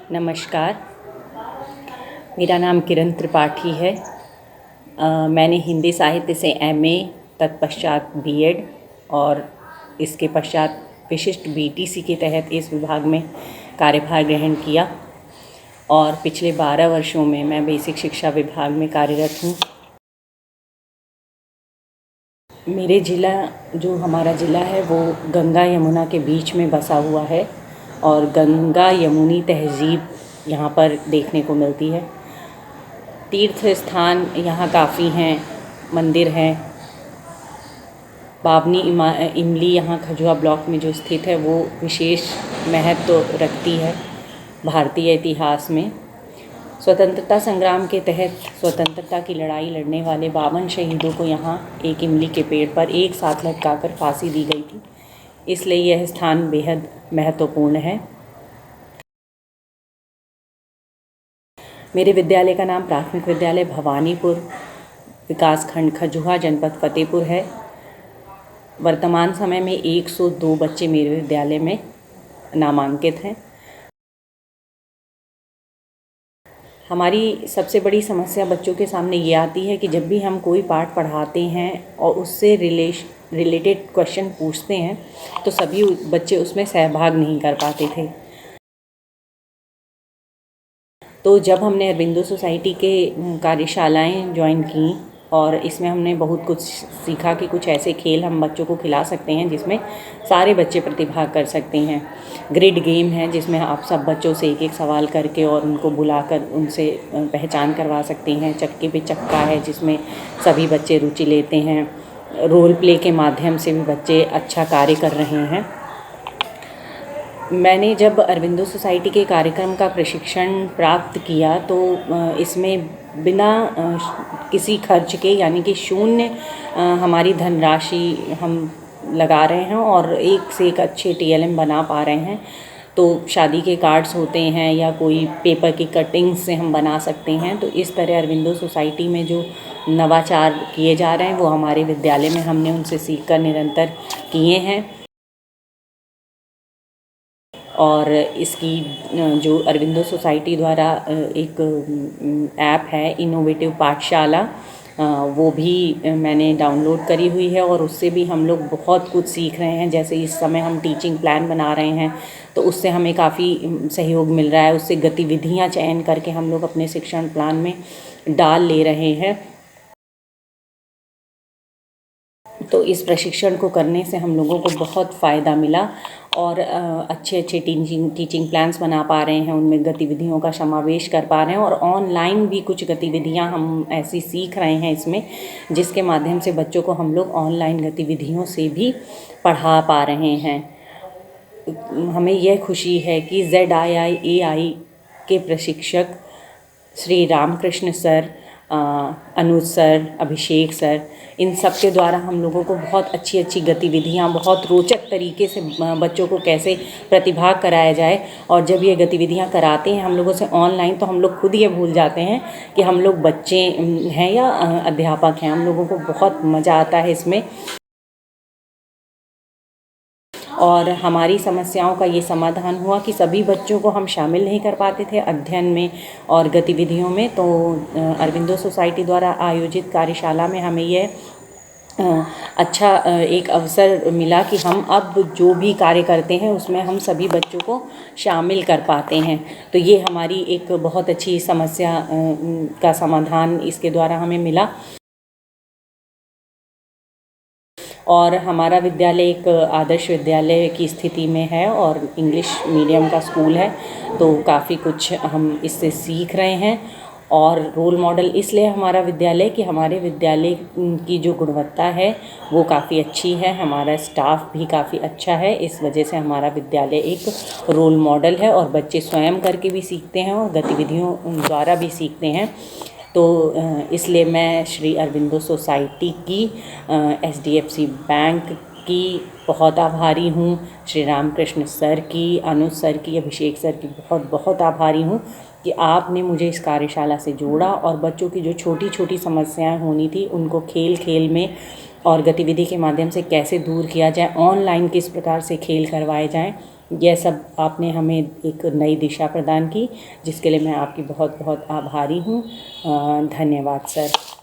नमस्कार, मेरा नाम किरण त्रिपाठी है। मैंने हिंदी साहित्य से एमए, तत्पश्चात बीएड और इसके पश्चात विशिष्ट बीटीसी के तहत इस विभाग में कार्यभार ग्रहण किया और पिछले 12 वर्षों में मैं बेसिक शिक्षा विभाग में कार्यरत हूँ। मेरे ज़िला जो हमारा ज़िला है वो गंगा यमुना के बीच में बसा हुआ है और गंगा यमुनी तहज़ीब यहाँ पर देखने को मिलती है। तीर्थ स्थान यहाँ काफ़ी हैं, मंदिर हैं। बावनी इमली यहाँ खजुआ ब्लॉक में जो स्थित है वो विशेष महत्व रखती है भारतीय इतिहास में। स्वतंत्रता संग्राम के तहत स्वतंत्रता की लड़ाई लड़ने वाले 52 शहीदों को यहाँ एक इमली के पेड़ पर एक साथ लटकाकर फांसी दी गई थी, इसलिए यह स्थान बेहद महत्वपूर्ण है। मेरे विद्यालय का नाम प्राथमिक विद्यालय भवानीपुर विकासखंड खजुहा जनपद फतेहपुर है। वर्तमान समय में 102 बच्चे मेरे विद्यालय में नामांकित हैं। हमारी सबसे बड़ी समस्या बच्चों के सामने ये आती है कि जब भी हम कोई पाठ पढ़ाते हैं और उससे रिलेटेड क्वेश्चन पूछते हैं तो सभी बच्चे उसमें सहभाग नहीं कर पाते थे। तो जब हमने अरबिंदो सोसाइटी के कार्यशालाएं ज्वाइन की और इसमें हमने बहुत कुछ सीखा कि कुछ ऐसे खेल हम बच्चों को खिला सकते हैं जिसमें सारे बच्चे प्रतिभाग कर सकते हैं। ग्रिड गेम है जिसमें आप सब बच्चों से एक एक सवाल करके और उनको बुलाकर उनसे पहचान करवा सकते हैं। चक्के पे चक्का है जिसमें सभी बच्चे रुचि लेते हैं। रोल प्ले के माध्यम से भी बच्चे अच्छा कार्य कर रहे हैं। मैंने जब अरबिंदो सोसाइटी के कार्यक्रम का प्रशिक्षण प्राप्त किया तो इसमें बिना किसी खर्च के यानी कि शून्य हमारी धनराशि हम लगा रहे हैं और एक से एक अच्छे टीएलएम बना पा रहे हैं। तो शादी के कार्ड्स होते हैं या कोई पेपर की कटिंग्स से हम बना सकते हैं। तो इस तरह अरबिंदो सोसाइटी में जो नवाचार किए जा रहे हैं वो हमारे विद्यालय में हमने उनसे सीखकर निरंतर किए हैं। और इसकी जो अरबिंदो सोसाइटी द्वारा एक ऐप है इनोवेटिव पाठशाला, वो भी मैंने डाउनलोड करी हुई है और उससे भी हम लोग बहुत कुछ सीख रहे हैं। जैसे इस समय हम टीचिंग प्लान बना रहे हैं तो उससे हमें काफ़ी सहयोग मिल रहा है। उससे गतिविधियां चयन करके हम लोग अपने शिक्षण प्लान में डाल ले रहे हैं। तो इस प्रशिक्षण को करने से हम लोगों को बहुत फ़ायदा मिला और अच्छे टीचिंग प्लान्स बना पा रहे हैं, उनमें गतिविधियों का समावेश कर पा रहे हैं और ऑनलाइन भी कुछ गतिविधियां हम ऐसी सीख रहे हैं इसमें, जिसके माध्यम से बच्चों को हम लोग ऑनलाइन गतिविधियों से भी पढ़ा पा रहे हैं। हमें यह खुशी है कि ZIIAI के प्रशिक्षक श्री रामकृष्ण सर, अनुज सर, अभिषेक सर, इन सब के द्वारा हम लोगों को बहुत अच्छी गतिविधियां बहुत रोचक तरीके से बच्चों को कैसे प्रतिभाग कराया जाए। और जब ये गतिविधियां कराते हैं हम लोगों से ऑनलाइन तो हम लोग खुद ये भूल जाते हैं कि हम लोग बच्चे हैं या अध्यापक हैं। हम लोगों को बहुत मज़ा आता है इसमें और हमारी समस्याओं का ये समाधान हुआ कि सभी बच्चों को हम शामिल नहीं कर पाते थे अध्ययन में और गतिविधियों में। तो अरबिंदो सोसाइटी द्वारा आयोजित कार्यशाला में हमें यह अच्छा एक अवसर मिला कि हम अब जो भी कार्य करते हैं उसमें हम सभी बच्चों को शामिल कर पाते हैं। तो ये हमारी एक बहुत अच्छी समस्या का समाधान इसके द्वारा हमें मिला। और हमारा विद्यालय एक आदर्श विद्यालय की स्थिति में है और इंग्लिश मीडियम का स्कूल है, तो काफ़ी कुछ हम इससे सीख रहे हैं। और रोल मॉडल इसलिए हमारा विद्यालय कि हमारे विद्यालय की जो गुणवत्ता है वो काफ़ी अच्छी है, हमारा स्टाफ भी काफ़ी अच्छा है। इस वजह से हमारा विद्यालय एक रोल मॉडल है और बच्चे स्वयं करके भी सीखते हैं और गतिविधियों द्वारा भी सीखते हैं। तो इसलिए मैं श्री अरबिंदो सोसाइटी की, HDFC बैंक की बहुत आभारी हूँ। श्री रामकृष्ण सर की, अनुज सर की, अभिषेक सर की बहुत आभारी हूँ कि आपने मुझे इस कार्यशाला से जोड़ा और बच्चों की जो छोटी छोटी समस्याएं होनी थी उनको खेल खेल में और गतिविधि के माध्यम से कैसे दूर किया जाए, ऑनलाइन किस प्रकार से खेल करवाए जाएं, यह सब आपने हमें एक नई दिशा प्रदान की, जिसके लिए मैं आपकी बहुत बहुत आभारी हूँ। धन्यवाद सर।